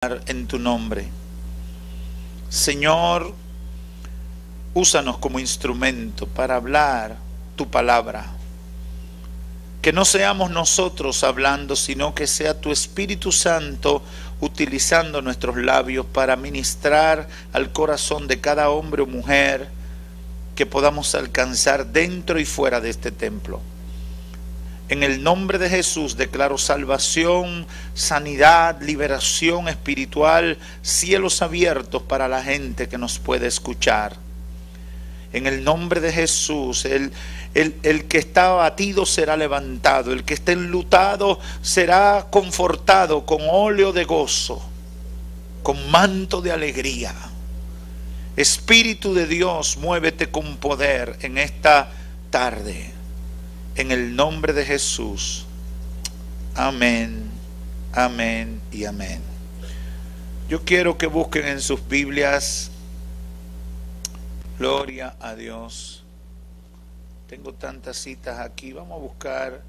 en tu nombre. Señor, úsanos como instrumento para hablar tu palabra. Que no seamos nosotros hablando, sino que sea tu Espíritu Santo utilizando nuestros labios para ministrar al corazón de cada hombre o mujer que podamos alcanzar dentro y fuera de este templo. En el nombre de Jesús declaro salvación, sanidad, liberación espiritual, cielos abiertos para la gente que nos puede escuchar. En el nombre de Jesús, el que está abatido será levantado, el que esté enlutado será confortado con óleo de gozo, con manto de alegría. Espíritu de Dios, muévete con poder en esta tarde. En el nombre de Jesús. Amén, amén y amén. Yo quiero que busquen en sus Biblias. Gloria a Dios. Tengo tantas citas aquí. Vamos a buscar.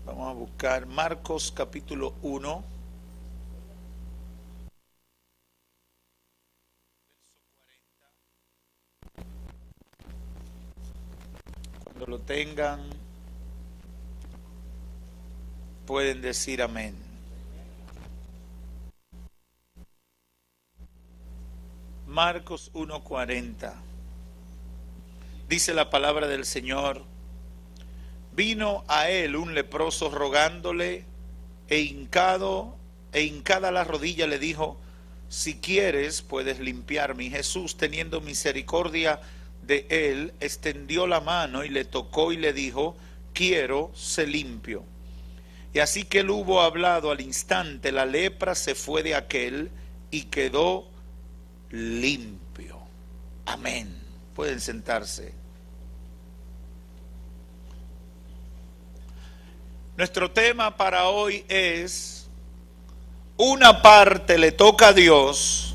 Vamos a buscar Marcos capítulo 1. Cuando lo tengan, pueden decir amén. Marcos 1:40. Dice la palabra del Señor: vino a él un leproso rogándole, e hincada la rodilla le dijo: si quieres puedes limpiarme. Y Jesús, teniendo misericordia de él, extendió la mano y le tocó y le dijo: quiero, sé limpio. Y así que él hubo hablado, al instante la lepra se fue de aquel y quedó limpio. Amén. Pueden sentarse. Nuestro tema para hoy es: una parte le toca a Dios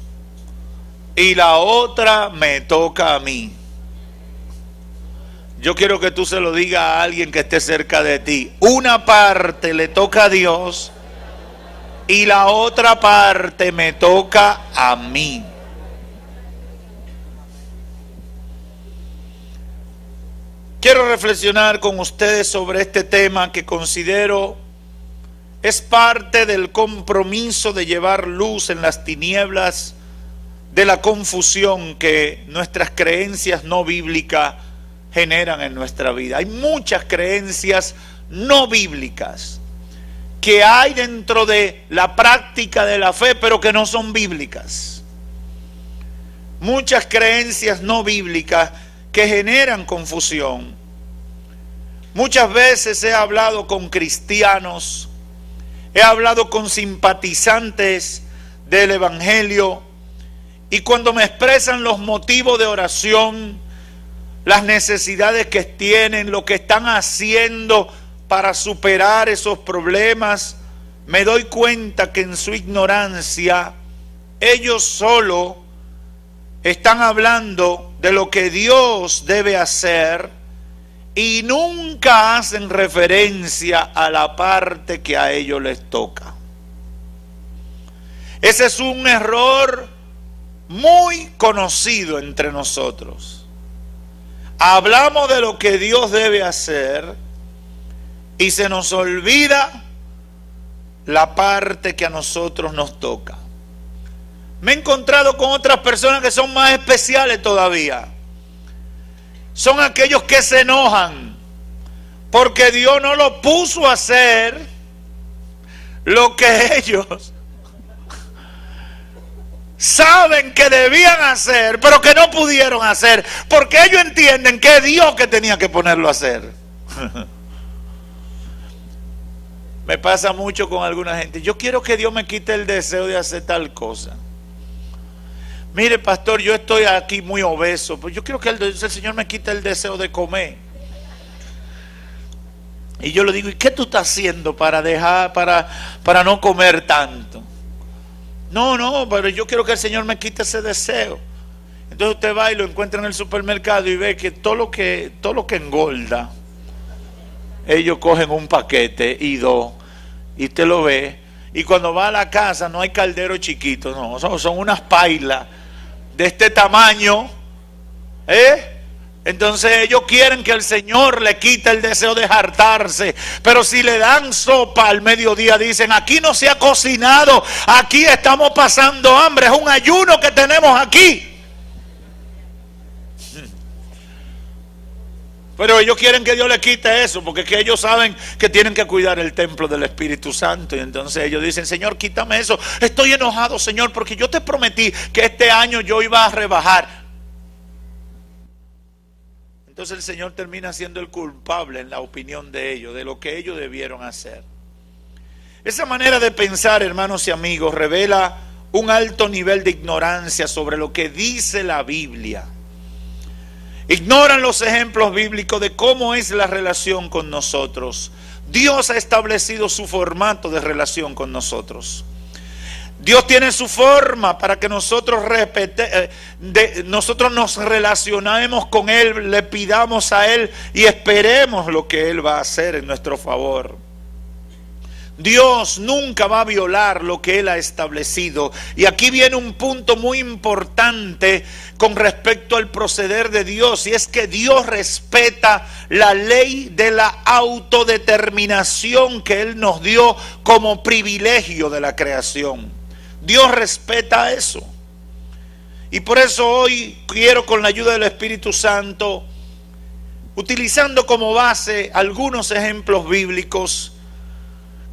y la otra me toca a mí. Yo quiero que tú se lo digas a alguien que esté cerca de ti. Una parte le toca a Dios y la otra parte me toca a mí. Quiero reflexionar con ustedes sobre este tema que considero es parte del compromiso de llevar luz en las tinieblas de la confusión que nuestras creencias no bíblicas generan en nuestra vida. Hay muchas creencias no bíblicas que hay dentro de la práctica de la fe, pero que no son bíblicas. Muchas creencias no bíblicas que generan confusión. Muchas veces he hablado con cristianos, he hablado con simpatizantes del Evangelio, y cuando me expresan los motivos de oración, las necesidades que tienen, lo que están haciendo para superar esos problemas, me doy cuenta que en su ignorancia ellos solo están hablando de lo que Dios debe hacer y nunca hacen referencia a la parte que a ellos les toca. Ese es un error muy conocido entre nosotros. Hablamos de lo que Dios debe hacer y se nos olvida la parte que a nosotros nos toca. Me he encontrado con otras personas que son más especiales todavía. Son aquellos que se enojan porque Dios no lo puso a hacer lo que ellos saben que debían hacer, pero que no pudieron hacer, porque ellos entienden que es Dios que tenía que ponerlo a hacer. Me pasa mucho con alguna gente. Yo quiero que Dios me quite el deseo de hacer tal cosa. Mire, pastor, yo estoy aquí muy obeso, pues yo quiero que el Señor me quite el deseo de comer. Y yo le digo: ¿y qué tú estás haciendo para no comer tanto? No, pero yo quiero que el Señor me quite ese deseo. Entonces usted va y lo encuentra en el supermercado y ve que todo lo que engorda ellos cogen un paquete y dos, y usted lo ve, y cuando va a la casa no hay caldero chiquito, no, son unas pailas de este tamaño, Entonces ellos quieren que el Señor le quite el deseo de hartarse, pero si le dan sopa al mediodía dicen: aquí no se ha cocinado, aquí estamos pasando hambre, es un ayuno que tenemos aquí. Pero ellos quieren que Dios le quite eso, porque es que ellos saben que tienen que cuidar el templo del Espíritu Santo. Y entonces ellos dicen: Señor, quítame eso. Estoy enojado, Señor, porque yo te prometí que este año yo iba a rebajar. Entonces el Señor termina siendo el culpable en la opinión de ellos, de lo que ellos debieron hacer. Esa manera de pensar, hermanos y amigos, revela un alto nivel de ignorancia sobre lo que dice la Biblia. Ignoran los ejemplos bíblicos de cómo es la relación con nosotros. Dios ha establecido su formato de relación con nosotros. Dios tiene su forma para que nosotros nos relacionemos con Él, le pidamos a Él y esperemos lo que Él va a hacer en nuestro favor. Dios nunca va a violar lo que Él ha establecido. Y aquí viene un punto muy importante con respecto al proceder de Dios, y es que Dios respeta la ley de la autodeterminación que Él nos dio como privilegio de la creación. Dios respeta eso. Y por eso hoy quiero, con la ayuda del Espíritu Santo, utilizando como base algunos ejemplos bíblicos,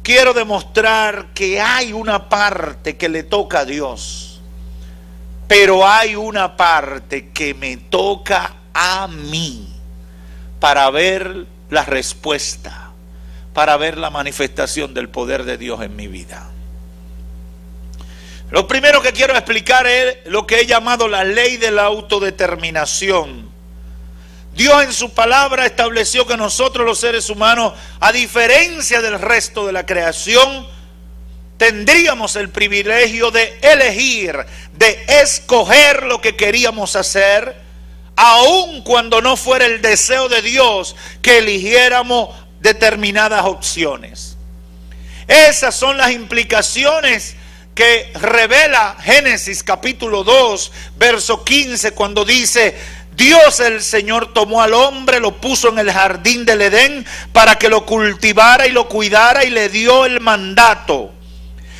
quiero demostrar que hay una parte que le toca a Dios, pero hay una parte que me toca a mí para ver la respuesta, para ver la manifestación del poder de Dios en mi vida. Lo primero que quiero explicar es lo que he llamado la ley de la autodeterminación. Dios en su palabra estableció que nosotros los seres humanos, a diferencia del resto de la creación, tendríamos el privilegio de elegir, de escoger lo que queríamos hacer, aun cuando no fuera el deseo de Dios que eligiéramos determinadas opciones. Esas son las implicaciones que revela Génesis capítulo 2, verso 15, cuando dice: Dios el Señor tomó al hombre, lo puso en el jardín del Edén para que lo cultivara y lo cuidara, y le dio el mandato.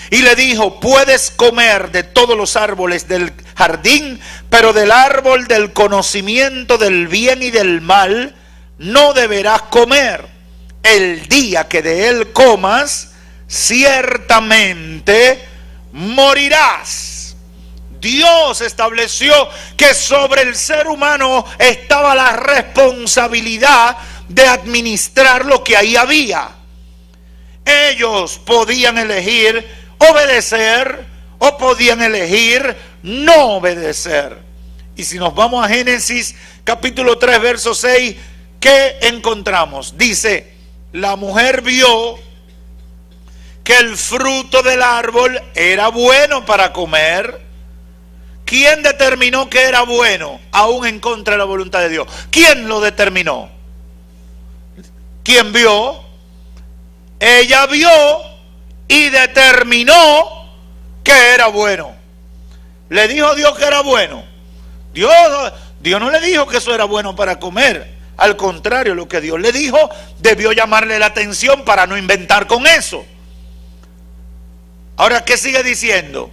Y le dijo: puedes comer de todos los árboles del jardín, pero del árbol del conocimiento del bien y del mal no deberás comer. El día que de él comas, ciertamente morirás. Dios estableció que sobre el ser humano estaba la responsabilidad de administrar lo que ahí había. Ellos podían elegir obedecer o podían elegir no obedecer. Y si nos vamos a Génesis capítulo 3, verso 6, ¿qué encontramos? Dice: la mujer vio que el fruto del árbol era bueno para comer. ¿Quién determinó que era bueno, aún en contra de la voluntad de Dios? ¿Quién lo determinó? ¿Quién vio? Ella vio y determinó que era bueno. ¿Le dijo a Dios que era bueno? Dios no le dijo que eso era bueno para comer. Al contrario, lo que Dios le dijo debió llamarle la atención para no inventar con eso. Ahora, ¿qué sigue diciendo?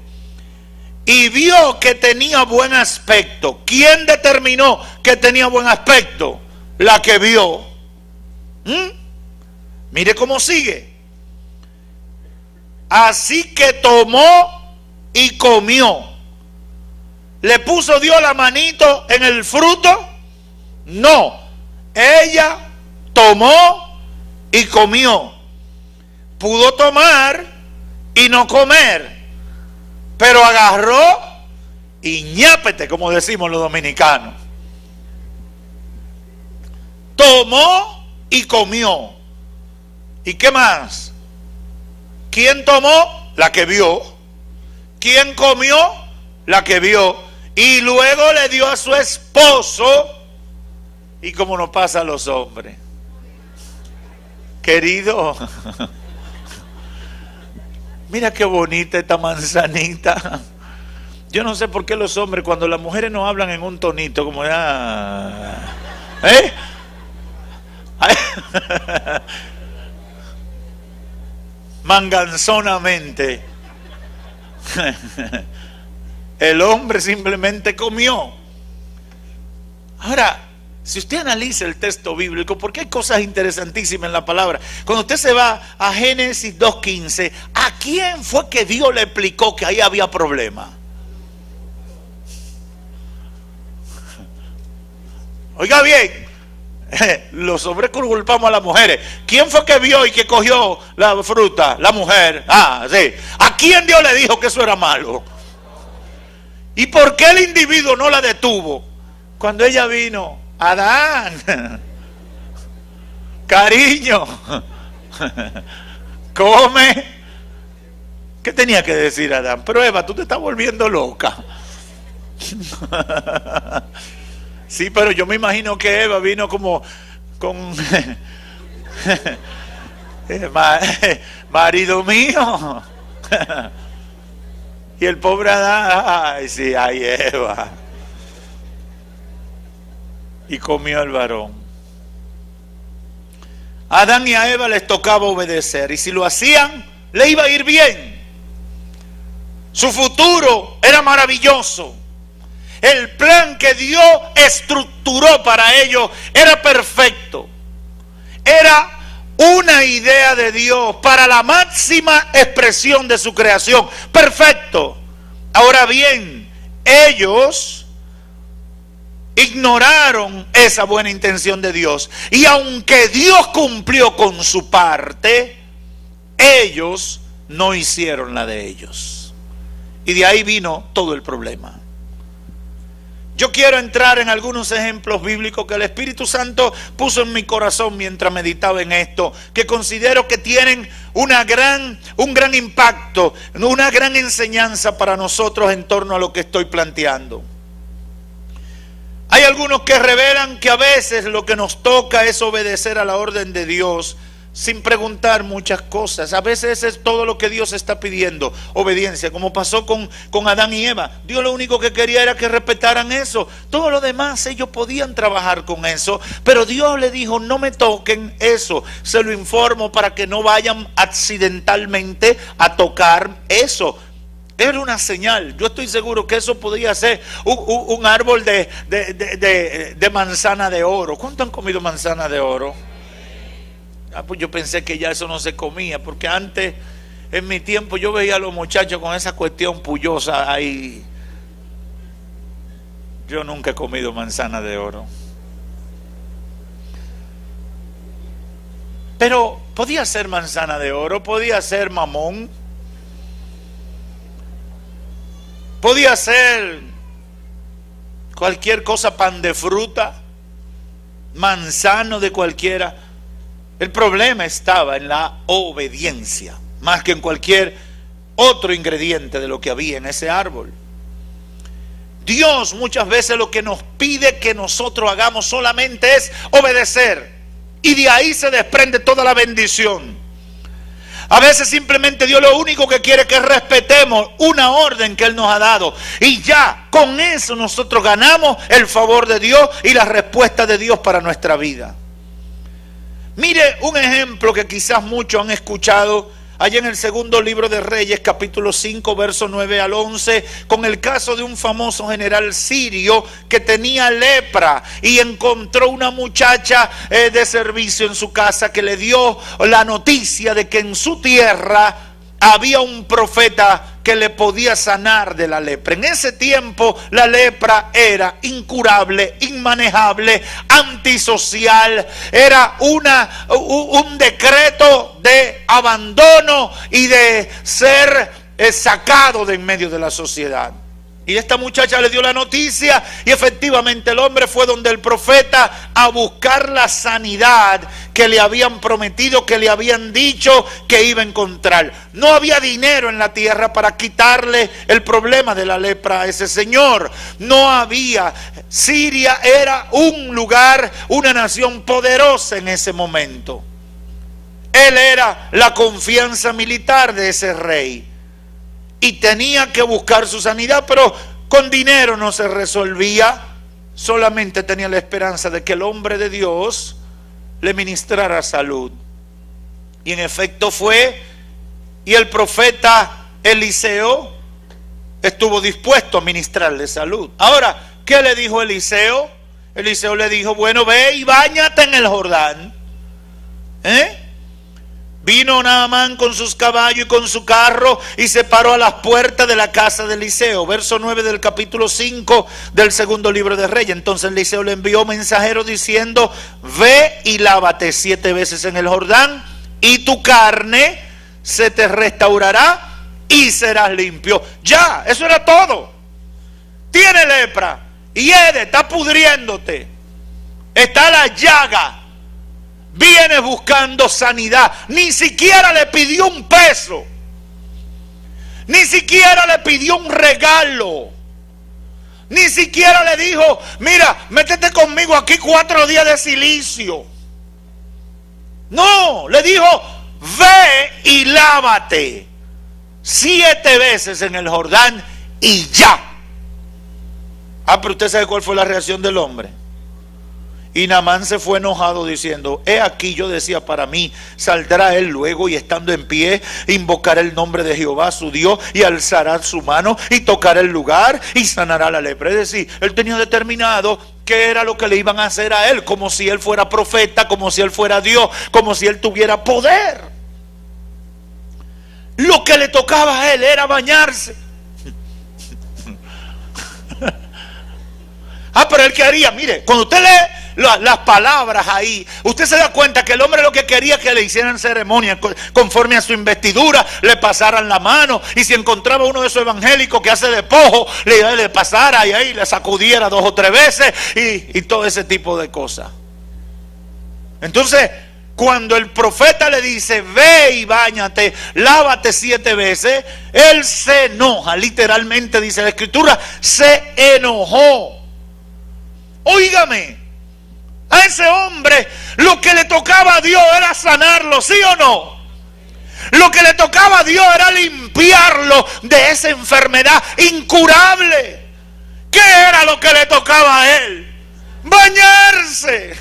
Y vio que tenía buen aspecto. ¿Quién determinó que tenía buen aspecto? La que vio. Mire cómo sigue. Así que tomó y comió. ¿Le puso Dios la manito en el fruto? No. Ella tomó y comió. Pudo tomar y no comer, pero agarró y ñápete, como decimos los dominicanos. Tomó y comió. ¿Y qué más? ¿Quién tomó? La que vio. ¿Quién comió? La que vio. Y luego le dio a su esposo. Y como nos pasa a los hombres, querido, mira qué bonita esta manzanita. Yo no sé por qué los hombres, cuando las mujeres no hablan en un tonito, como manganzonamente, el hombre simplemente comió. Ahora, si usted analiza el texto bíblico, porque hay cosas interesantísimas en la palabra. Cuando usted se va a Génesis 2:15, ¿a quién fue que Dios le explicó que ahí había problema? Oiga bien, los hombres culpamos a las mujeres. ¿Quién fue que vio y que cogió la fruta? La mujer. Ah, sí. ¿A quién Dios le dijo que eso era malo? ¿Y por qué el individuo no la detuvo? Cuando ella vino, Adán, cariño, come. ¿Qué tenía que decir Adán? Pero Eva, tú te estás volviendo loca. Sí, pero yo me imagino que Eva vino como con marido mío. Y el pobre Adán, ay sí, ay Eva. Y comió el varón. A Adán y a Eva les tocaba obedecer, y si lo hacían, le iba a ir bien. Su futuro era maravilloso. El plan que Dios estructuró para ellos era perfecto. Era una idea de Dios para la máxima expresión de su creación. Perfecto. Ahora bien, ellos ignoraron esa buena intención de Dios. Y aunque Dios cumplió con su parte, ellos no hicieron la de ellos. Y de ahí vino todo el problema. Yo quiero entrar en algunos ejemplos bíblicos que el Espíritu Santo puso en mi corazón mientras meditaba en esto, que considero que tienen un gran impacto, una gran enseñanza para nosotros en torno a lo que estoy planteando. Hay algunos que revelan que a veces lo que nos toca es obedecer a la orden de Dios sin preguntar muchas cosas. A veces es todo lo que Dios está pidiendo, obediencia, como pasó con Adán y Eva. Dios lo único que quería era que respetaran eso. Todo lo demás ellos podían trabajar con eso, pero Dios le dijo: no me toquen eso. Se lo informo para que no vayan accidentalmente a tocar eso. Era una señal. Yo estoy seguro que eso podría ser un árbol de manzana de oro. ¿Cuánto han comido manzana de oro? Pues yo pensé que ya eso no se comía, porque antes, en mi tiempo, yo veía a los muchachos con esa cuestión pullosa ahí. Yo nunca he comido manzana de oro. Pero podía ser manzana de oro, podía ser mamón, podía ser cualquier cosa, pan de fruta, manzano de cualquiera. El problema estaba en la obediencia, más que en cualquier otro ingrediente de lo que había en ese árbol. Dios muchas veces lo que nos pide que nosotros hagamos solamente es obedecer, y de ahí se desprende toda la bendición. A veces simplemente Dios lo único que quiere es que respetemos una orden que Él nos ha dado, y ya con eso nosotros ganamos el favor de Dios y la respuesta de Dios para nuestra vida. Mire un ejemplo que quizás muchos han escuchado allá en el segundo libro de Reyes, capítulo 5, versos 9 al 11, con el caso de un famoso general sirio que tenía lepra y encontró una muchacha de servicio en su casa que le dio la noticia de que en su tierra había un profeta que le podía sanar de la lepra. En ese tiempo la lepra era incurable, inmanejable, antisocial, era un decreto de abandono y de ser sacado de en medio de la sociedad. Y esta muchacha le dio la noticia, y efectivamente el hombre fue donde el profeta a buscar la sanidad que le habían prometido, que le habían dicho que iba a encontrar. No había dinero en la tierra para quitarle el problema de la lepra a ese señor. No había. Siria era un lugar, una nación poderosa en ese momento. Él era la confianza militar de ese rey y tenía que buscar su sanidad, pero con dinero no se resolvía. Solamente tenía la esperanza de que el hombre de Dios le ministrara salud. Y en efecto fue, y el profeta Eliseo estuvo dispuesto a ministrarle salud. Ahora, ¿qué le dijo Eliseo? Eliseo le dijo, bueno, ve y báñate en el Jordán. Vino Naamán con sus caballos y con su carro y se paró a las puertas de la casa de Eliseo. Verso 9 del capítulo 5 del segundo libro de Reyes. Entonces Eliseo le envió mensajero diciendo, ve y lávate 7 veces en el Jordán y tu carne se te restaurará y serás limpio. Ya, eso era todo. Tiene lepra y está pudriéndote. Está la llaga. Viene buscando sanidad. Ni siquiera le pidió un peso. Ni siquiera le pidió un regalo. Ni siquiera le dijo, mira, métete conmigo aquí 4 días de silicio. No, le dijo, ve y lávate 7 veces en el Jordán y ya. Pero usted sabe cuál fue la reacción del hombre. Y Naamán se fue enojado diciendo, he aquí yo decía para mí, saldrá él luego y estando en pie, invocará el nombre de Jehová su Dios y alzará su mano y tocará el lugar y sanará la lepra. Es decir, él tenía determinado qué era lo que le iban a hacer a él, como si él fuera profeta, como si él fuera Dios, como si él tuviera poder. Lo que le tocaba a él era bañarse. Pero él quería, mire, cuando usted lee las palabras ahí, usted se da cuenta que el hombre lo que quería que le hicieran ceremonia conforme a su investidura, le pasaran la mano, y si encontraba uno de esos evangélicos que hace despojo, le pasara y ahí le sacudiera 2 o 3 veces y todo ese tipo de cosas. Entonces, cuando el profeta le dice, ve y báñate, lávate 7 veces, él se enoja, literalmente dice la escritura, se enojó. Óigame, a ese hombre lo que le tocaba a Dios era sanarlo, ¿sí o no? Lo que le tocaba a Dios era limpiarlo de esa enfermedad incurable. ¿Qué era lo que le tocaba a él? Bañarse.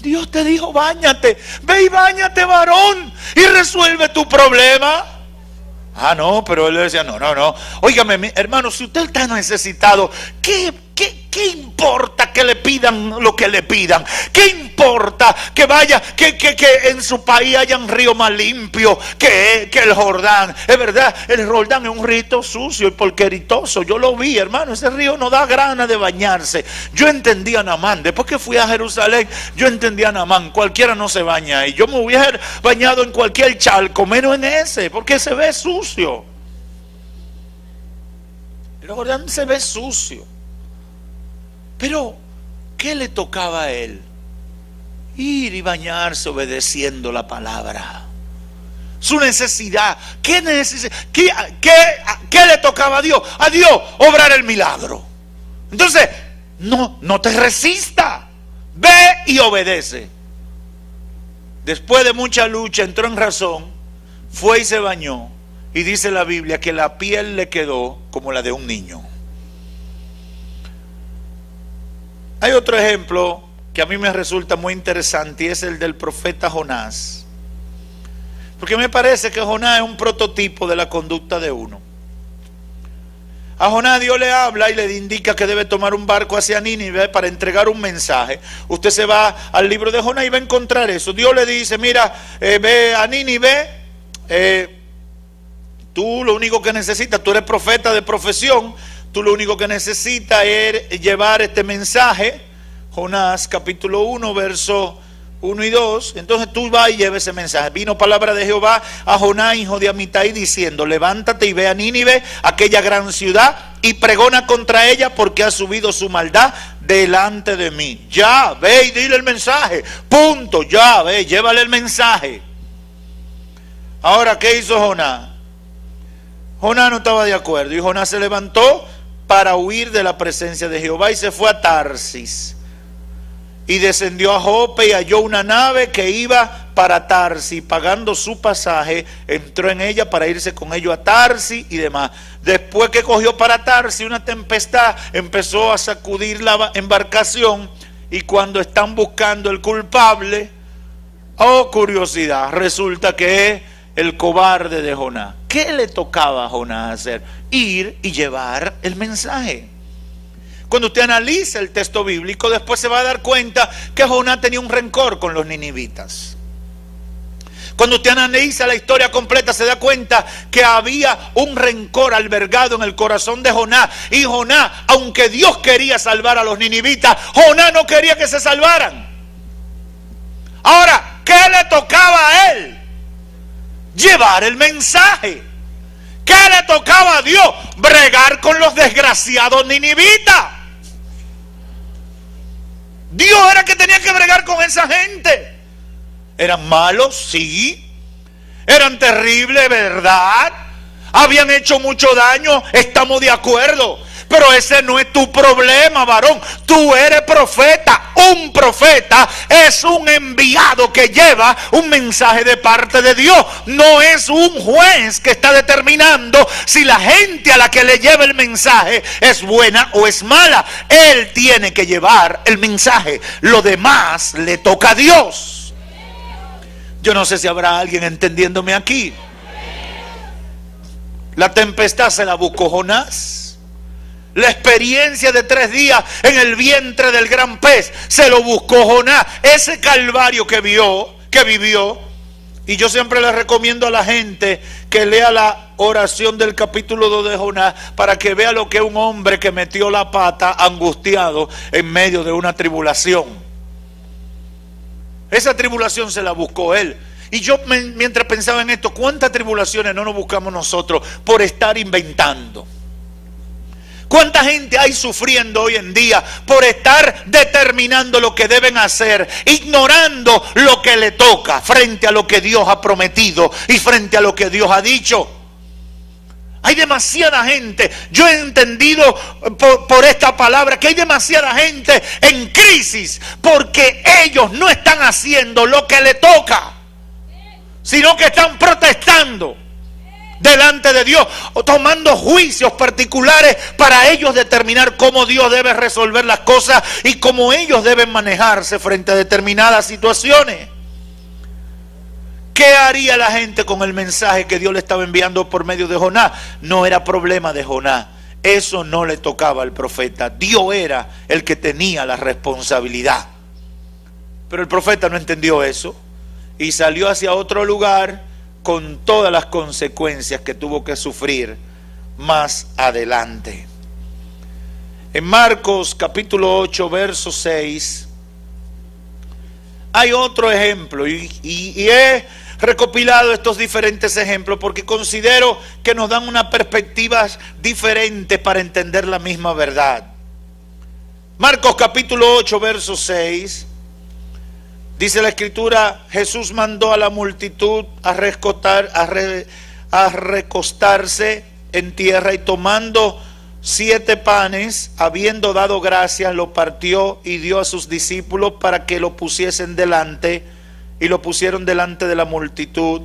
Dios te dijo, báñate, ve y báñate, varón, y resuelve tu problema. No, pero él le decía, no. Óigame, hermano, si usted está necesitado, ¿qué importa que le pidan lo que le pidan? ¿Qué importa que vaya, que en su país haya un río más limpio que el Jordán? Es verdad, el Jordán es un río sucio y porqueritoso. Yo lo vi, hermano, ese río no da ganas de bañarse. Yo entendí a Naamán, después que fui a Jerusalén, yo entendí a Naamán, cualquiera no se baña ahí. Yo me hubiera bañado en cualquier charco, menos en ese, porque se ve sucio. El Jordán se ve sucio. Pero, ¿qué le tocaba a él? Ir y bañarse obedeciendo la palabra. Su necesidad. ¿Qué le tocaba a Dios? A Dios obrar el milagro. Entonces, no te resista. Ve y obedece. Después de mucha lucha, entró en razón, fue y se bañó. Y dice la Biblia que la piel le quedó como la de un niño. Hay otro ejemplo que a mí me resulta muy interesante y es el del profeta Jonás. Porque me parece que Jonás es un prototipo de la conducta de uno. A Jonás Dios le habla y le indica que debe tomar un barco hacia Nínive para entregar un mensaje. Usted se va al libro de Jonás y va a encontrar eso. Dios le dice, mira, ve a Nínive, tú lo único que necesitas, tú eres profeta de profesión, tú lo único que necesitas es llevar este mensaje. Jonás capítulo 1 verso 1 y 2. Entonces tú vas y lleves ese mensaje. Vino palabra de Jehová a Jonás hijo de Amitai diciendo, levántate y ve a Nínive, aquella gran ciudad, y pregona contra ella porque ha subido su maldad delante de mí. Ya, ve y dile el mensaje, punto, ya, ve, llévale el mensaje. Ahora, ¿qué hizo Jonás? Jonás no estaba de acuerdo y Jonás se levantó para huir de la presencia de Jehová y se fue a Tarsis y descendió a Jope y halló una nave que iba para Tarsis, pagando su pasaje, entró en ella para irse con ellos a Tarsis y demás. Después que cogió para Tarsis, una tempestad empezó a sacudir la embarcación, y cuando están buscando el culpable, oh curiosidad, resulta que es el cobarde de Jonás. ¿Qué le tocaba a Jonás hacer? Ir y llevar el mensaje. Cuando usted analiza el texto bíblico, después se va a dar cuenta que Jonás tenía un rencor con los ninivitas. Cuando usted analiza la historia completa, se da cuenta que había un rencor albergado en el corazón de Jonás. Y Jonás, aunque Dios quería salvar a los ninivitas, Jonás no quería que se salvaran. Ahora, ¿qué le tocaba a él? Llevar el mensaje. ¿Qué le tocaba a Dios? Bregar con los desgraciados ninivitas. Dios era el que tenía que bregar con esa gente. Eran malos, sí. Eran terribles, ¿verdad? Habían hecho mucho daño, estamos de acuerdo. Pero ese no es tu problema, varón. Tú eres profeta. Un profeta es un enviado que lleva un mensaje de parte de Dios. No es un juez que está determinando si la gente a la que le lleva el mensaje es buena o es mala. Él tiene que llevar el mensaje. Lo demás le toca a Dios. Yo no sé si habrá alguien entendiéndome aquí. La tempestad se la buscó Jonás. La experiencia de 3 días en el vientre del gran pez se lo buscó Jonás. Ese calvario que vivió. Y yo siempre le recomiendo a la gente que lea la oración del capítulo 2 de Jonás, para que vea lo que es un hombre que metió la pata angustiado en medio de una tribulación. Esa tribulación se la buscó él. Y yo mientras pensaba en esto, ¿cuántas tribulaciones no nos buscamos nosotros por estar inventando? ¿Cuánta gente hay sufriendo hoy en día por estar determinando lo que deben hacer, ignorando lo que le toca frente a lo que Dios ha prometido y frente a lo que Dios ha dicho? Hay demasiada gente, yo he entendido por esta palabra que hay demasiada gente en crisis porque ellos no están haciendo lo que le toca, sino que están protestando delante de Dios, o tomando juicios particulares para ellos determinar cómo Dios debe resolver las cosas y cómo ellos deben manejarse frente a determinadas situaciones. ¿Qué haría la gente con el mensaje que Dios le estaba enviando por medio de Jonás? No era problema de Jonás. Eso no le tocaba al profeta. Dios era el que tenía la responsabilidad. Pero el profeta no entendió eso y salió hacia otro lugar con todas las consecuencias que tuvo que sufrir más adelante. En Marcos capítulo 8, verso 6, hay otro ejemplo y he recopilado estos diferentes ejemplos porque considero que nos dan una perspectiva diferente para entender la misma verdad. Marcos capítulo 8, verso 6, dice la escritura: Jesús mandó a la multitud a recostarse en tierra, y tomando 7 panes, habiendo dado gracias, lo partió y dio a sus discípulos para que lo pusiesen delante, y lo pusieron delante de la multitud.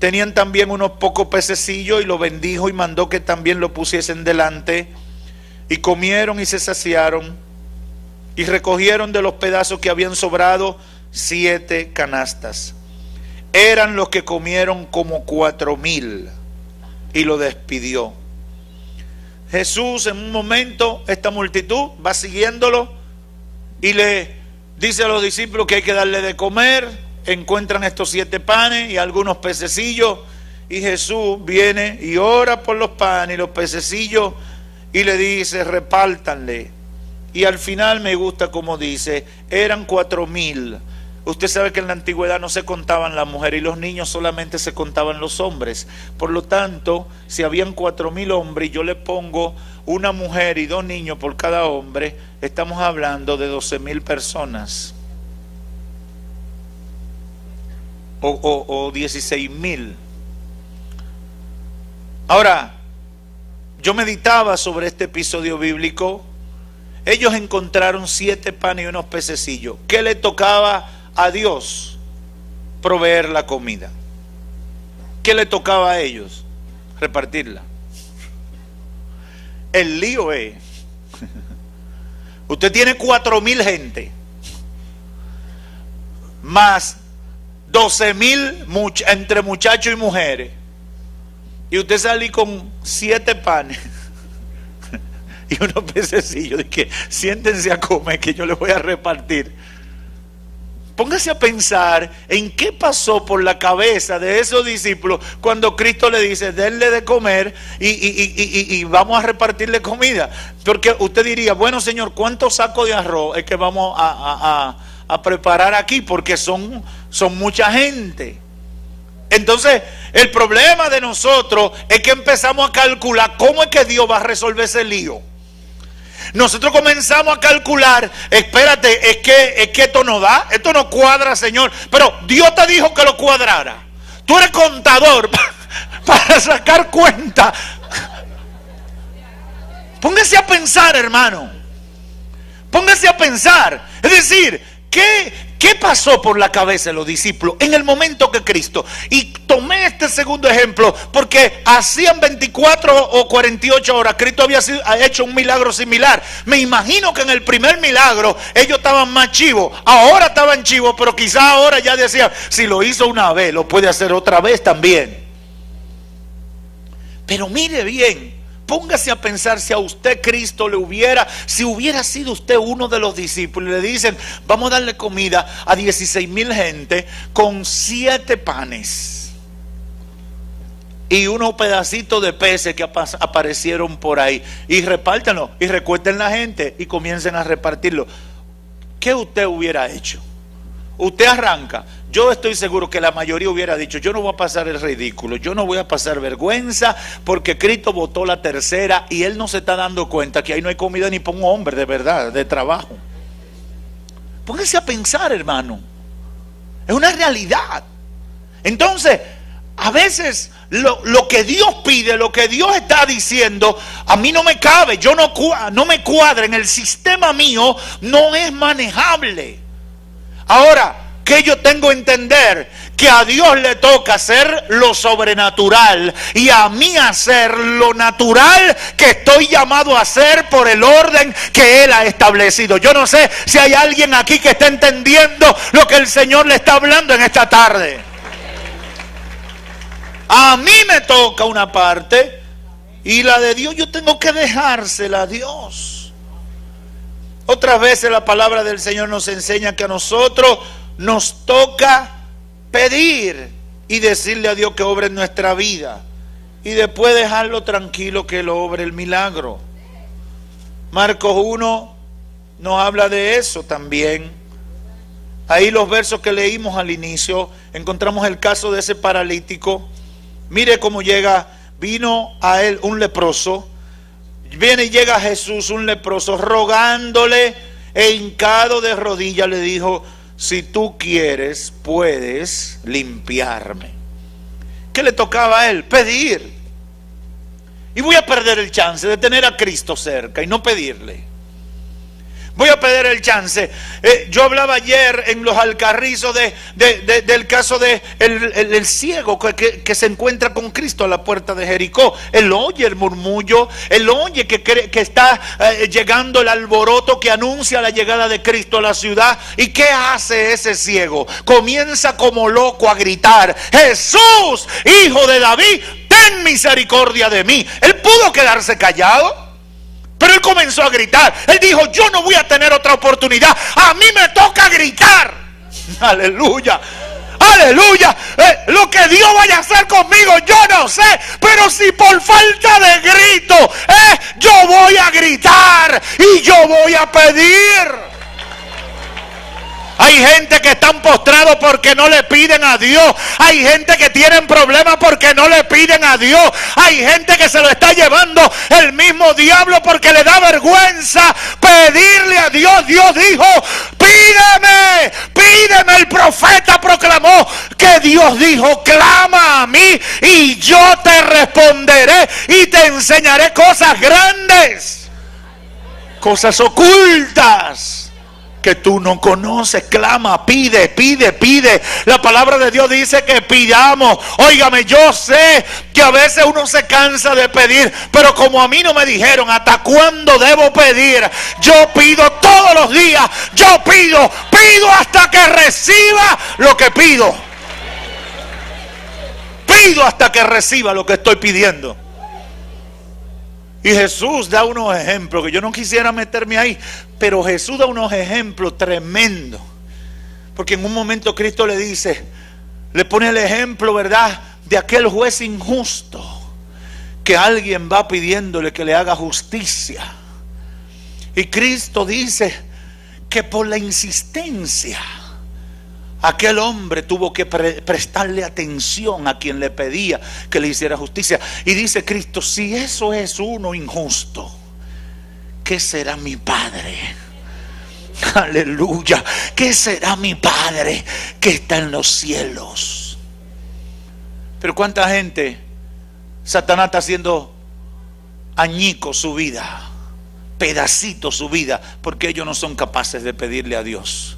Tenían también unos pocos pececillos, y lo bendijo y mandó que también lo pusiesen delante, y comieron y se saciaron, y recogieron de los pedazos que habían sobrado 7 canastas. Eran los que comieron como 4,000, y lo despidió. Jesús, en un momento, esta multitud va siguiéndolo y le dice a los discípulos que hay que darle de comer. Encuentran estos 7 panes y algunos pececillos, y Jesús viene y ora por los panes y los pececillos y le dice: repártanle. Y al final me gusta como dice: eran 4,000. Usted sabe que en la antigüedad no se contaban las mujeres y los niños, solamente se contaban los hombres. Por lo tanto, si habían 4,000 hombres y yo le pongo una mujer y 2 niños por cada hombre, estamos hablando de 12,000 personas. O 16,000. Ahora, yo meditaba sobre este episodio bíblico. Ellos encontraron 7 panes y unos pececillos. ¿Qué le tocaba a Dios? proveer la comida. ¿Qué le tocaba a ellos? Repartirla. El lío es, usted tiene 4,000 gente, más 12,000 entre muchachos y mujeres, y usted sale con 7 panes y unos pececillos, de que siéntense a comer que yo les voy a repartir. Póngase a pensar en qué pasó por la cabeza de esos discípulos cuando Cristo le dice, denle de comer y vamos a repartirle comida. Porque usted diría, bueno, Señor, ¿cuántos sacos de arroz es que vamos a preparar aquí? Porque son mucha gente. Entonces, el problema de nosotros es que empezamos a calcular cómo es que Dios va a resolver ese lío. Nosotros comenzamos a calcular, espérate, es que esto no da, esto no cuadra, Señor. Pero Dios te dijo que lo cuadrara. Tú eres contador para sacar cuenta. Póngase a pensar, hermano. Póngase a pensar. Es decir, ¿qué pasó por la cabeza de los discípulos en el momento que Cristo? Y tomé este segundo ejemplo porque hacían 24 o 48 horas Cristo había hecho un milagro similar. Me imagino que en el primer milagro ellos estaban más chivos, ahora estaban chivos, pero quizás ahora ya decían, si lo hizo una vez, lo puede hacer otra vez también. Pero mire bien, póngase a pensar si a usted Cristo si hubiera sido usted uno de los discípulos y le dicen, vamos a darle comida a 16,000 gente con 7 panes y unos pedacitos de peces que aparecieron por ahí, y repártanlo y recuerden la gente y comiencen a repartirlo. ¿Qué usted hubiera hecho? Usted arranca. Yo estoy seguro que la mayoría hubiera dicho, yo no voy a pasar el ridículo, yo no voy a pasar vergüenza, porque Cristo botó la tercera y Él no se está dando cuenta que ahí no hay comida ni para un hombre de verdad, de trabajo. Póngase a pensar, hermano. Es una realidad. Entonces, a veces lo que Dios pide, lo que Dios está diciendo, a mí no me cabe, no me cuadra, en el sistema mío no es manejable. Ahora, que yo tengo que entender que a Dios le toca hacer lo sobrenatural y a mí hacer lo natural que estoy llamado a hacer por el orden que Él ha establecido. Yo no sé si hay alguien aquí que está entendiendo lo que el Señor le está hablando en esta tarde. A mí me toca una parte y la de Dios yo tengo que dejársela a Dios. Otras veces la palabra del Señor nos enseña que a nosotros nos toca pedir y decirle a Dios que obre en nuestra vida y después dejarlo tranquilo que Él obre el milagro. Marcos 1 nos habla de eso también. Ahí los versos que leímos al inicio encontramos el caso de ese paralítico. Mire cómo vino a él un leproso. Viene y llega a Jesús un leproso rogándole e hincado de rodillas le dijo, si tú quieres, puedes limpiarme. ¿Qué le tocaba a él? Pedir. Y voy a perder el chance de tener a Cristo cerca y no pedirle. Voy a perder el chance. Yo hablaba ayer en los Alcarrizos del caso de el ciego que se encuentra con Cristo a la puerta de Jericó. Él oye el murmullo, él oye que está llegando el alboroto que anuncia la llegada de Cristo a la ciudad. ¿Y qué hace ese ciego? Comienza como loco a gritar, Jesús, hijo de David, ten misericordia de mí. Él pudo quedarse callado, pero él comenzó a gritar. Él dijo, yo no voy a tener otra oportunidad, a mí me toca gritar. Aleluya, aleluya. Lo que Dios vaya a hacer conmigo yo no sé, pero si por falta de grito yo voy a gritar y yo voy a pedir. Hay gente que están postrados porque no le piden a Dios. Hay gente que tienen problemas porque no le piden a Dios. Hay gente que se lo está llevando el mismo diablo porque le da vergüenza pedirle a Dios. Dios dijo, pídeme, pídeme. El profeta proclamó que Dios dijo, clama a mí y yo te responderé y te enseñaré cosas grandes, cosas ocultas que tú no conoces. Clama, pide, pide, pide. La palabra de Dios dice que pidamos. Óigame, yo sé que a veces uno se cansa de pedir, pero como a mí no me dijeron hasta cuándo debo pedir, yo pido todos los días. Yo pido hasta que reciba lo que pido. Pido hasta que reciba lo que estoy pidiendo. Y Jesús da unos ejemplos que yo no quisiera meterme ahí, pero Jesús da unos ejemplos tremendos. Porque en un momento Cristo le dice, le pone el ejemplo, ¿verdad?, de aquel juez injusto, que alguien va pidiéndole que le haga justicia. Y Cristo dice que por la insistencia, aquel hombre tuvo que prestarle atención a quien le pedía que le hiciera justicia. Y dice Cristo, si eso es uno injusto, ¿qué será mi Padre? Aleluya. ¿Qué será mi Padre que está en los cielos? Pero cuánta gente Satanás está haciendo añicos su vida, pedacitos su vida, porque ellos no son capaces de pedirle a Dios.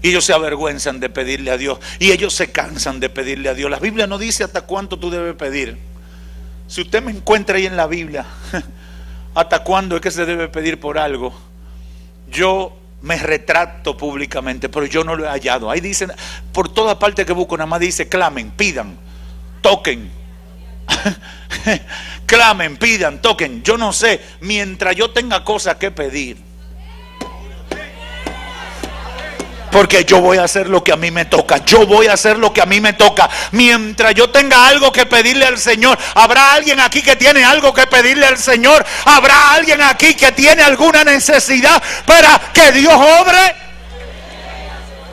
Y ellos se avergüenzan de pedirle a Dios. Y ellos se cansan de pedirle a Dios. La Biblia no dice hasta cuánto tú debes pedir. Si usted me encuentra ahí en la Biblia, hasta cuándo es que se debe pedir por algo, yo me retracto públicamente, pero yo no lo he hallado. Ahí dicen, por toda parte que busco, nada más dice clamen, pidan, toquen. Clamen, pidan, toquen. Yo no sé, mientras yo tenga cosas que pedir, porque yo voy a hacer lo que a mí me toca. Yo voy a hacer lo que a mí me toca. Mientras yo tenga algo que pedirle al Señor. ¿Habrá alguien aquí que tiene algo que pedirle al Señor? ¿Habrá alguien aquí que tiene alguna necesidad para que Dios obre?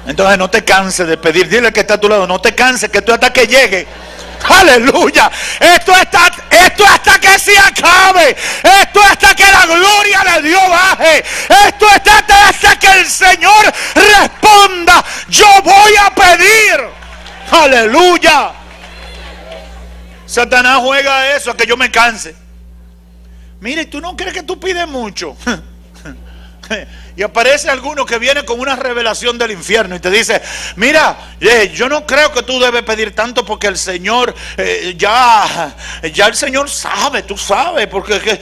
Entonces no te canses de pedir. Dile que está a tu lado, no te canses, que tú hasta que llegue. Aleluya. Esto hasta que se acabe. Esto hasta que la gloria de Dios baje. Esto hasta que el Señor responda. Yo voy a pedir. Aleluya. Satanás juega a eso, a que yo me canse. Mire, ¿tú no crees que tú pides mucho? Y aparece alguno que viene con una revelación del infierno y te dice, mira, yo no creo que tú debes pedir tanto, porque el Señor, ya el Señor sabe, tú sabes, porque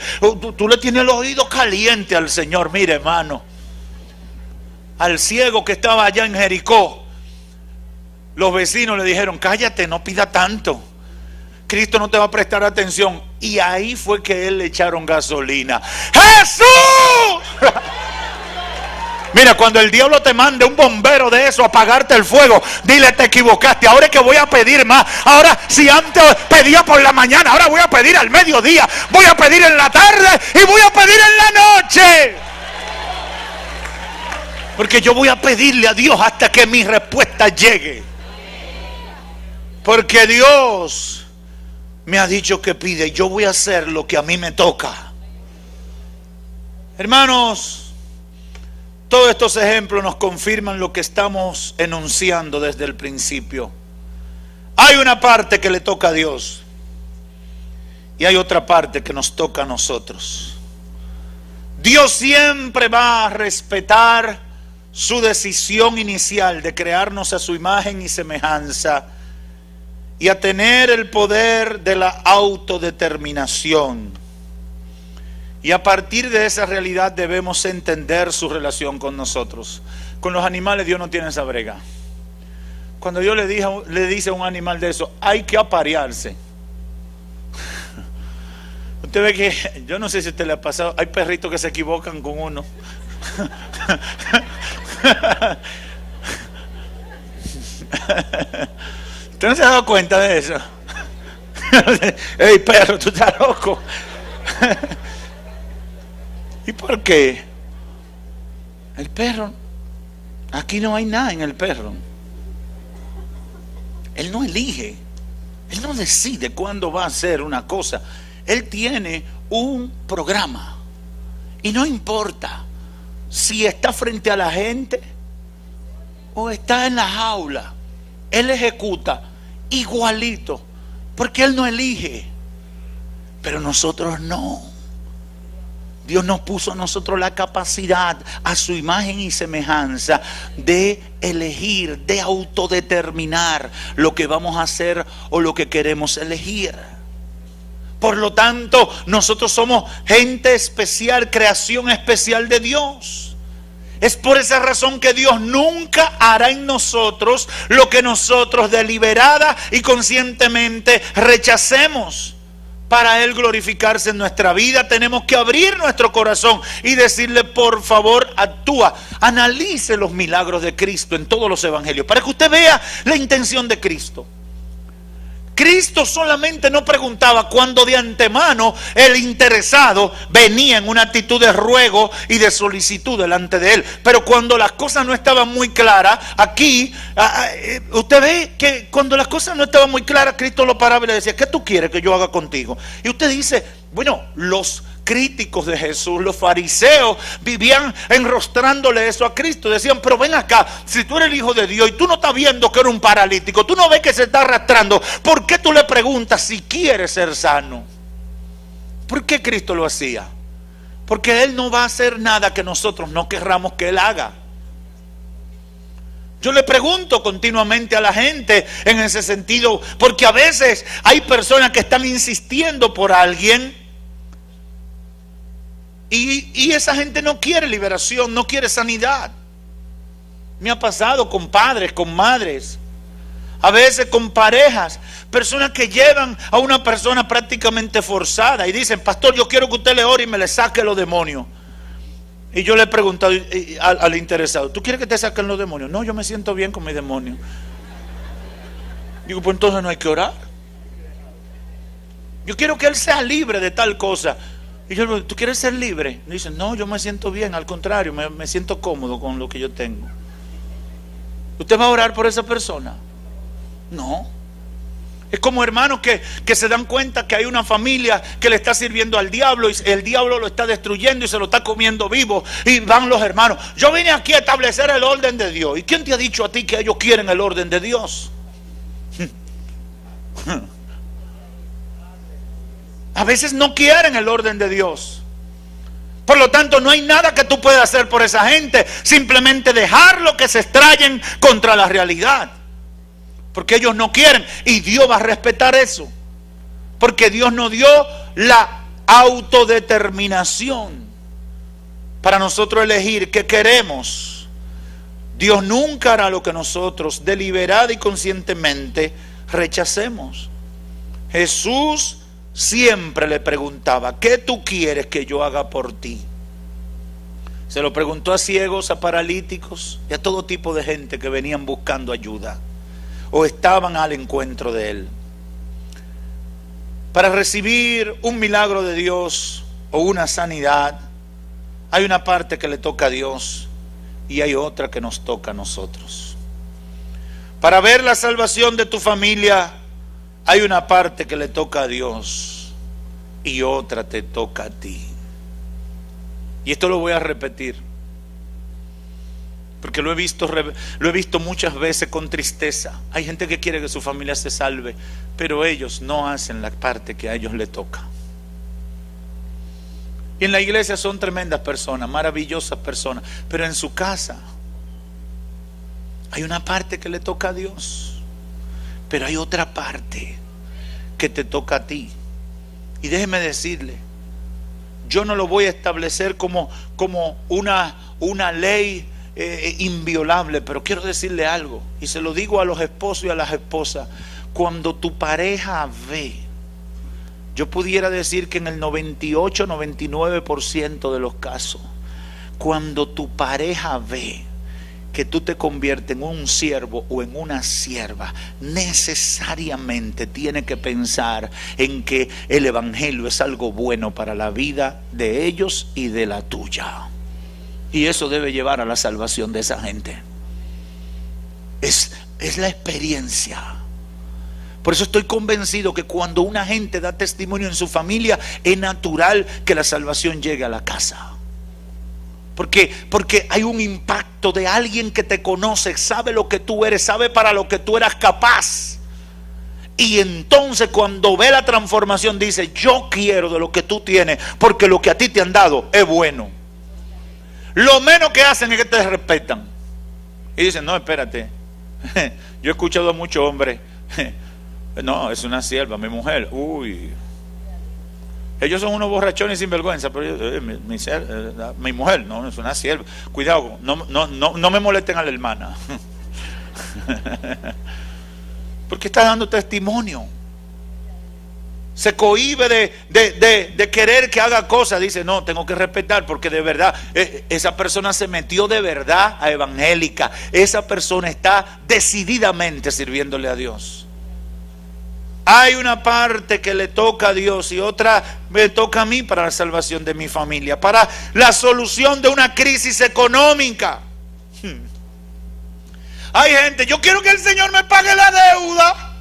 tú le tienes el oído caliente al Señor. Mire, hermano, al ciego que estaba allá en Jericó, los vecinos le dijeron, cállate, no pida tanto, Cristo no te va a prestar atención. Y ahí fue que él le echaron gasolina. ¡Jesús! Mira, cuando el diablo te mande un bombero de eso a apagarte el fuego, dile, te equivocaste, ahora es que voy a pedir más. Ahora, si antes pedía por la mañana, ahora voy a pedir al mediodía, voy a pedir en la tarde y voy a pedir en la noche. Porque yo voy a pedirle a Dios hasta que mi respuesta llegue. Porque Dios me ha dicho que pide, yo voy a hacer lo que a mí me toca. Hermanos, todos estos ejemplos nos confirman lo que estamos enunciando desde el principio. Hay una parte que le toca a Dios y hay otra parte que nos toca a nosotros. Dios siempre va a respetar su decisión inicial de crearnos a su imagen y semejanza y a tener el poder de la autodeterminación. Y a partir de esa realidad debemos entender su relación con nosotros. Con los animales Dios no tiene esa brega. Cuando Dios le dice a un animal de eso, hay que aparearse. Usted ve que, yo no sé si a usted le ha pasado, hay perritos que se equivocan con uno. ¿Usted no se ha dado cuenta de eso? ¡Ey, perro, tú estás loco! ¿Y por qué? El perro, aquí no hay nada en el perro. Él no elige, él no decide cuándo va a hacer una cosa. Él tiene un programa. Y no importa si está frente a la gente o está en la jaula, él ejecuta igualito, porque él no elige. Pero nosotros no. Dios nos puso a nosotros la capacidad, a su imagen y semejanza, de elegir, de autodeterminar lo que vamos a hacer o lo que queremos elegir. Por lo tanto, nosotros somos gente especial, creación especial de Dios. Es por esa razón que Dios nunca hará en nosotros lo que nosotros deliberada y conscientemente rechacemos. Para Él glorificarse en nuestra vida, tenemos que abrir nuestro corazón y decirle: por favor, actúa. Analice los milagros de Cristo en todos los evangelios, para que usted vea la intención de Cristo. Cristo solamente no preguntaba cuando de antemano el interesado venía en una actitud de ruego y de solicitud delante de Él. Pero cuando las cosas no estaban muy claras, aquí usted ve que cuando las cosas no estaban muy claras, Cristo lo paraba y le decía: ¿qué tú quieres que yo haga contigo? Y usted dice: bueno, los críticos de Jesús, los fariseos, vivían enrostrándole eso a Cristo. Decían: pero ven acá, si tú eres el Hijo de Dios y tú no estás viendo que era un paralítico, tú no ves que se está arrastrando, ¿por qué tú le preguntas si quiere ser sano? ¿Por qué Cristo lo hacía? Porque Él no va a hacer nada que nosotros no querramos que Él haga. Yo le pregunto continuamente a la gente en ese sentido, porque a veces hay personas que están insistiendo por alguien y esa gente no quiere liberación, no quiere sanidad. Me ha pasado con padres, con madres, a veces con parejas, personas que llevan a una persona prácticamente forzada y dicen: pastor, yo quiero que usted le ore y me le saque los demonios. Y yo le he preguntado al interesado: ¿tú quieres que te saquen los demonios? No, yo me siento bien con mis demonios. Digo: pues entonces no hay que orar. Yo quiero que él sea libre de tal cosa. Y yo le digo: ¿tú quieres ser libre? Y dicen: no, yo me siento bien, al contrario, me siento cómodo con lo que yo tengo. ¿Usted va a orar por esa persona? No. Es como hermanos que se dan cuenta que hay una familia que le está sirviendo al diablo y el diablo lo está destruyendo y se lo está comiendo vivo, y van los hermanos: yo vine aquí a establecer el orden de Dios. ¿Y quién te ha dicho a ti que ellos quieren el orden de Dios? A veces no quieren el orden de Dios. Por lo tanto, no hay nada que tú puedas hacer por esa gente, simplemente dejarlo que se estrellen contra la realidad, porque ellos no quieren, y Dios va a respetar eso, porque Dios nos dio la autodeterminación para nosotros elegir qué queremos. Dios nunca hará lo que nosotros deliberada y conscientemente rechacemos. Jesús siempre le preguntaba: ¿qué tú quieres que yo haga por ti? Se lo preguntó a ciegos, a paralíticos y a todo tipo de gente que venían buscando ayuda o estaban al encuentro de Él. Para recibir un milagro de Dios o una sanidad, hay una parte que le toca a Dios y hay otra que nos toca a nosotros. Para ver la salvación de tu familia, hay una parte que le toca a Dios y otra te toca a ti. Y esto lo voy a repetir, porque lo he visto muchas veces con tristeza. Hay gente que quiere que su familia se salve, pero ellos no hacen la parte que a ellos les toca. Y en la iglesia son tremendas personas, maravillosas personas, pero en su casa hay una parte que le toca a Dios, pero hay otra parte que te toca a ti. Y déjeme decirle, yo no lo voy a establecer como una ley inviolable, pero quiero decirle algo, y se lo digo a los esposos y a las esposas: cuando tu pareja ve, yo pudiera decir que en el 98-99% de los casos, cuando tu pareja ve que tú te conviertes en un siervo o en una sierva, necesariamente tiene que pensar en que el evangelio es algo bueno para la vida de ellos y de la tuya. Y eso debe llevar a la salvación de esa gente. Es la experiencia. Por eso estoy convencido que cuando una gente da testimonio en su familia, es natural que la salvación llegue a la casa. Porque hay un impacto de alguien que te conoce, sabe lo que tú eres, sabe para lo que tú eras capaz. Y entonces cuando ve la transformación dice, yo quiero de lo que tú tienes, porque lo que a ti te han dado es bueno. Lo menos que hacen es que te respetan. Y dicen, no, espérate. Yo he escuchado a muchos hombres, no, es una sierva, mi mujer. Uy, ellos son unos borrachones sin vergüenza, pero yo, mi mujer, no, es una sierva. Cuidado, no me molesten a la hermana. Porque está dando testimonio. Se cohíbe de querer que haga cosas. Dice, no, tengo que respetar, porque de verdad esa persona se metió de verdad a evangélica. Esa persona está decididamente sirviéndole a Dios. Hay una parte que le toca a Dios y otra me toca a mí para la salvación de mi familia, para la solución de una crisis económica. Hay gente, yo quiero que el Señor me pague la deuda.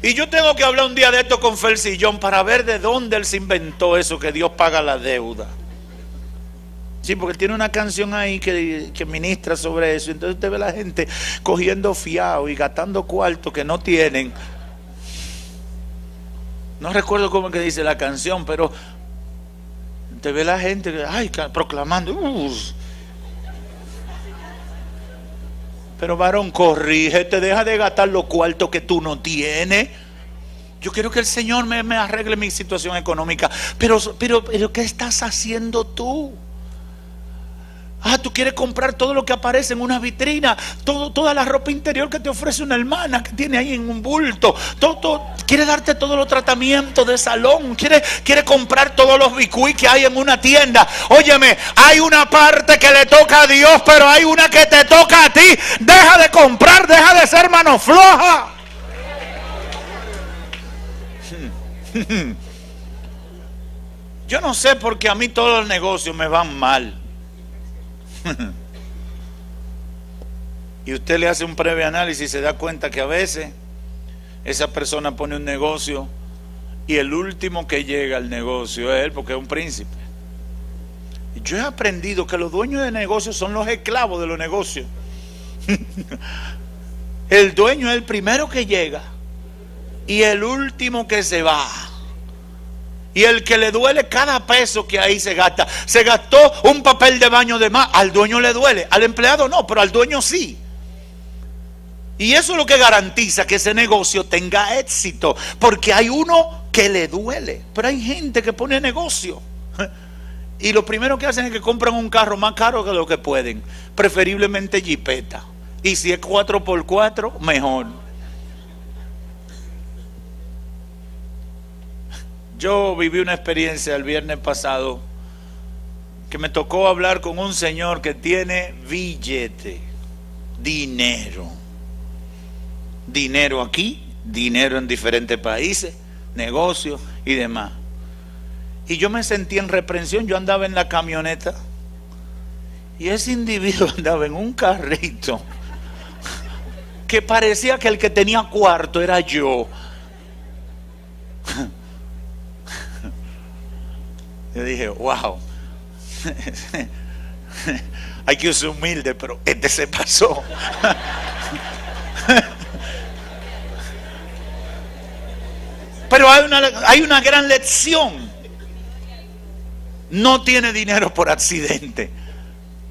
Y yo tengo que hablar un día de esto con Felcillón para ver de dónde él se inventó eso, que Dios paga la deuda. Sí, porque tiene una canción ahí que ministra sobre eso. Entonces usted ve a la gente cogiendo fiado y gastando cuarto que no tienen. No recuerdo cómo es que dice la canción, pero usted ve a la gente proclamando. Pero varón, corrígete, deja de gastar los cuartos que tú no tienes. Yo quiero que el Señor me arregle mi situación económica. Pero ¿qué estás haciendo tú? Tú quieres comprar todo lo que aparece en una vitrina, toda la ropa interior que te ofrece una hermana que tiene ahí en un bulto, quiere darte todos los tratamientos de salón, quiere comprar todos los bicuí que hay en una tienda. Óyeme, hay una parte que le toca a Dios, pero hay una que te toca a ti. Deja de comprar, deja de ser mano floja. Yo no sé por qué a mí todos los negocios me van mal. Y usted le hace un previo análisis y se da cuenta que a veces esa persona pone un negocio y el último que llega al negocio es él, porque es un príncipe. Y yo he aprendido que los dueños de negocios son los esclavos de los negocios. El dueño es el primero que llega y el último que se va. Y el que le duele cada peso que ahí se gasta. Se gastó un papel de baño de más, al dueño le duele, al empleado no, pero al dueño sí. Y eso es lo que garantiza que ese negocio tenga éxito, porque hay uno que le duele. Pero hay gente que pone negocio y lo primero que hacen es que compran un carro más caro que lo que pueden, preferiblemente jipeta, y si es 4x4 mejor. Yo viví una experiencia el viernes pasado que me tocó hablar con un señor que tiene billete, dinero aquí, dinero en diferentes países, negocios y demás. Y yo me sentí en reprensión. Yo andaba en la camioneta y ese individuo andaba en un carrito que parecía que el que tenía cuarto era yo. Yo dije, wow, hay que ser humilde, pero este se pasó. Pero hay una gran lección. No tiene dinero por accidente,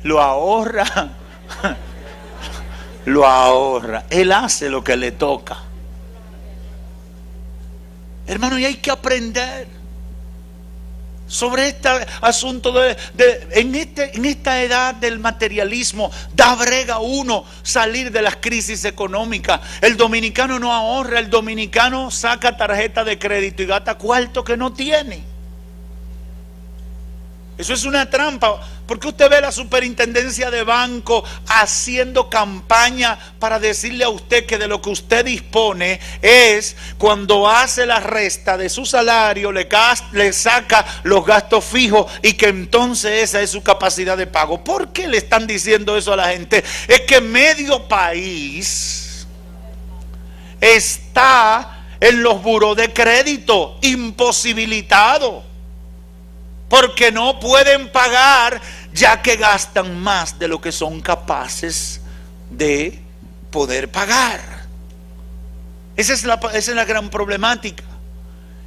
lo ahorra. Lo ahorra, él hace lo que le toca. Hermano, y hay que aprender sobre este asunto en esta edad del materialismo. Da brega uno salir de las crisis económicas. El dominicano no ahorra, el dominicano saca tarjeta de crédito y gasta cuarto que no tiene. Eso es una trampa, porque usted ve la superintendencia de banco haciendo campaña para decirle a usted que de lo que usted dispone es cuando hace la resta de su salario, le saca los gastos fijos y que entonces esa es su capacidad de pago. ¿Por qué le están diciendo eso a la gente? Es que medio país está en los buros de crédito, imposibilitado, porque no pueden pagar, ya que gastan más de lo que son capaces de poder pagar. Esa es la gran problemática.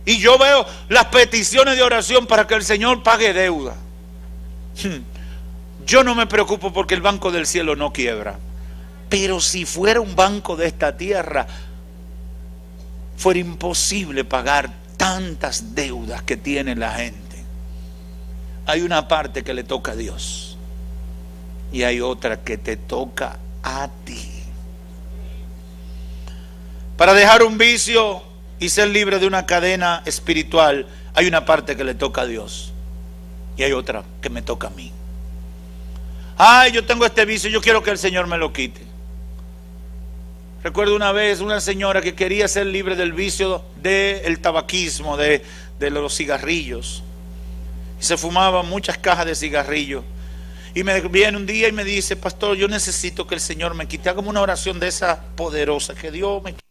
Y yo veo las peticiones de oración para que el Señor pague deuda. Yo no me preocupo porque el banco del cielo no quiebra. Pero si fuera un banco de esta tierra, fuera imposible pagar tantas deudas que tiene la gente. Hay una parte que le toca a Dios y hay otra que te toca a ti. Para dejar un vicio y ser libre de una cadena espiritual, hay una parte que le toca a Dios y hay otra que me toca a mí. Ay, yo tengo este vicio, yo quiero que el Señor me lo quite. Recuerdo una vez una señora que quería ser libre del vicio del tabaquismo, de los cigarrillos. Y se fumaba muchas cajas de cigarrillos. Y me viene un día y me dice: pastor, yo necesito que el Señor me quite. Hágame una oración de esa poderosa, que Dios me quite.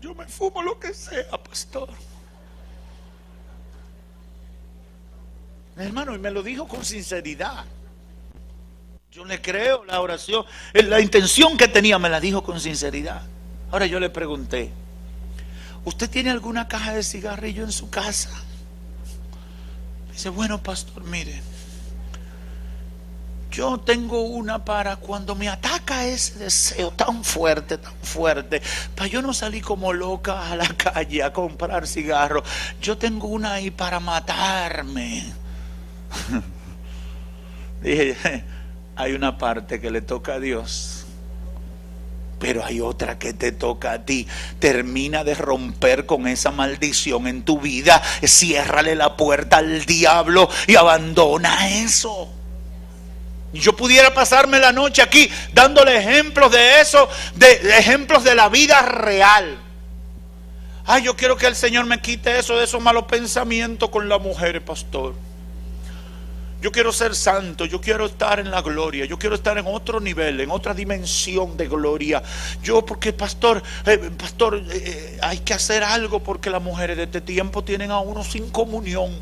Yo me fumo lo que sea, pastor. Hermano, y me lo dijo con sinceridad. Yo le creo la oración, la intención que tenía me la dijo con sinceridad. Ahora yo le pregunté: ¿usted tiene alguna caja de cigarrillo en su casa? Dice: bueno, pastor, mire, yo tengo una para cuando me ataca ese deseo tan fuerte, para yo no salir como loca a la calle a comprar cigarros. Yo tengo una ahí para matarme. Dije: hay una parte que le toca a Dios, pero hay otra que te toca a ti. Termina de romper con esa maldición en tu vida. Ciérrale la puerta al diablo y abandona eso. Yo pudiera pasarme la noche aquí dándole ejemplos de eso, de ejemplos de la vida real. Ay, yo quiero que el Señor me quite eso, de esos malos pensamientos con las mujeres, pastor. Yo quiero ser santo, yo quiero estar en la gloria, yo quiero estar en otro nivel, en otra dimensión de gloria. Porque pastor, hay que hacer algo porque las mujeres de este tiempo tienen a uno sin comunión.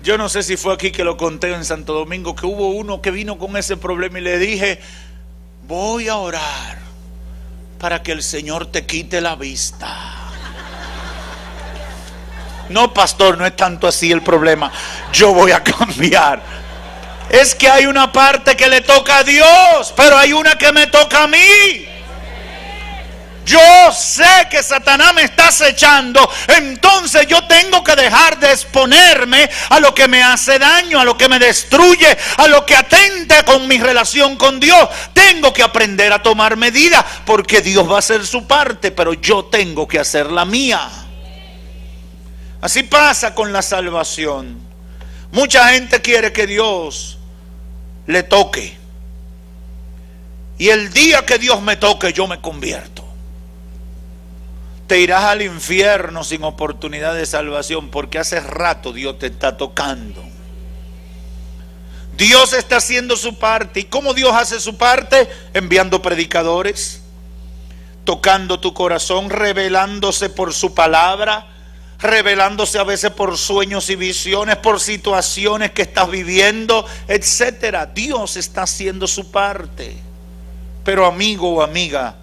Yo no sé si fue aquí que lo conté en Santo Domingo, que hubo uno que vino con ese problema y le dije: voy a orar para que el Señor te quite la vista. No, pastor, no es tanto así el problema. Yo voy a cambiar. Es que hay una parte que le toca a Dios, pero hay una que me toca a mí. Yo sé que Satanás me está acechando, entonces yo tengo que dejar de exponerme a lo que me hace daño, a lo que me destruye, a lo que atenta con mi relación con Dios. Tengo que aprender a tomar medidas, porque Dios va a hacer su parte, pero yo tengo que hacer la mía. Así pasa con la salvación. Mucha gente quiere que Dios le toque, y el día que Dios me toque, yo me convierto. Te irás al infierno sin oportunidad de salvación, porque hace rato Dios te está tocando. Dios está haciendo su parte. ¿Y cómo Dios hace su parte? Enviando predicadores, tocando tu corazón, revelándose por su palabra, revelándose a veces por sueños y visiones, por situaciones que estás viviendo, etcétera. Dios está haciendo su parte. Pero amigo o amiga,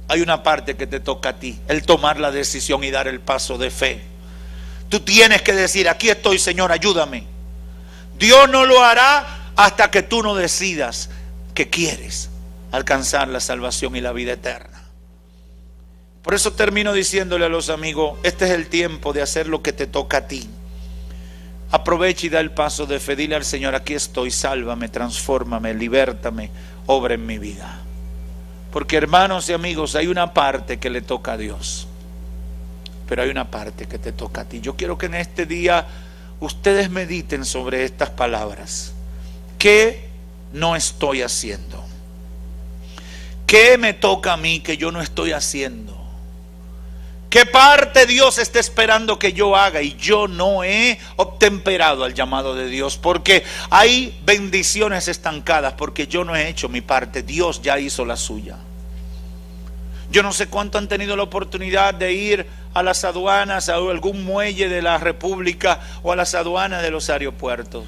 hay una parte que te toca a ti, el tomar la decisión y dar el paso de fe. Tú tienes que decir: aquí estoy, Señor, ayúdame. Dios no lo hará hasta que tú no decidas que quieres alcanzar la salvación y la vida eterna. Por eso termino diciéndole a los amigos: este es el tiempo de hacer lo que te toca a ti. Aprovecha y da el paso de fe. Dile al Señor: aquí estoy, sálvame, transfórmame, libértame, obra en mi vida. Porque, hermanos y amigos, hay una parte que le toca a Dios, pero hay una parte que te toca a ti. Yo quiero que en este día ustedes mediten sobre estas palabras. ¿Qué no estoy haciendo? ¿Qué me toca a mí que yo no estoy haciendo? ¿Qué parte Dios está esperando que yo haga y yo no he obtemperado al llamado de Dios? Porque hay bendiciones estancadas porque yo no he hecho mi parte. Dios ya hizo la suya. Yo no sé cuánto han tenido la oportunidad de ir a las aduanas, a algún muelle de la República o a las aduanas de los aeropuertos.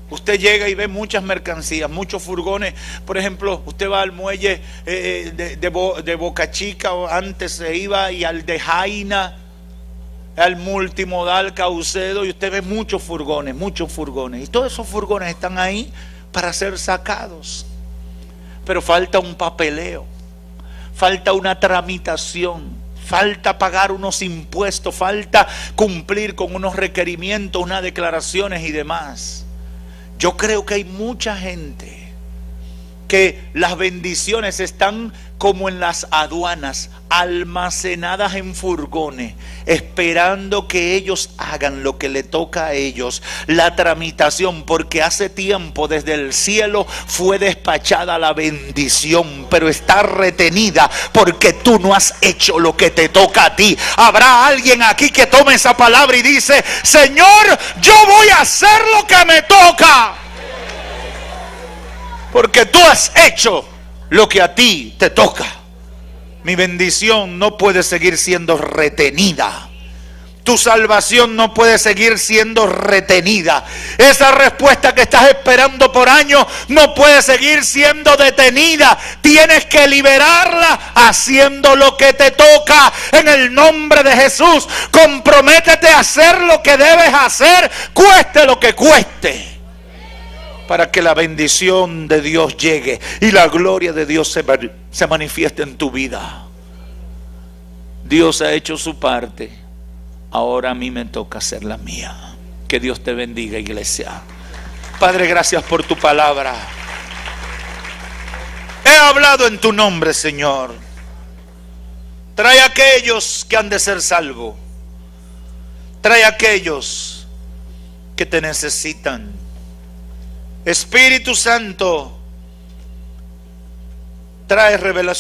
Usted llega y ve muchas mercancías, muchos furgones. Por ejemplo, usted va al muelle de Boca Chica, o antes se iba, y al de Jaina, al multimodal Caucedo, y usted ve muchos furgones. Y todos esos furgones están ahí para ser sacados. Pero falta un papeleo, falta una tramitación, falta pagar unos impuestos, falta cumplir con unos requerimientos, unas declaraciones y demás. Yo creo que hay mucha gente que las bendiciones están como en las aduanas, almacenadas en furgones, esperando que ellos hagan lo que le toca a ellos, la tramitación, porque hace tiempo desde el cielo fue despachada la bendición, pero está retenida porque tú no has hecho lo que te toca a ti. Habrá alguien aquí que tome esa palabra y dice: Señor, yo voy a hacer lo que me toca, porque tú has hecho lo que a ti te toca. Mi bendición no puede seguir siendo retenida. Tu salvación no puede seguir siendo retenida. Esa respuesta que estás esperando por años no puede seguir siendo detenida. Tienes que liberarla haciendo lo que te toca en el nombre de Jesús. Comprométete a hacer lo que debes hacer, cueste lo que cueste, para que la bendición de Dios llegue y la gloria de Dios se manifieste en tu vida. Dios ha hecho su parte, ahora a mí me toca hacer la mía. Que Dios te bendiga, iglesia. Padre, gracias por tu palabra. He hablado en tu nombre, Señor. Trae a aquellos que han de ser salvos. Trae a aquellos que te necesitan. Espíritu Santo, trae revelación.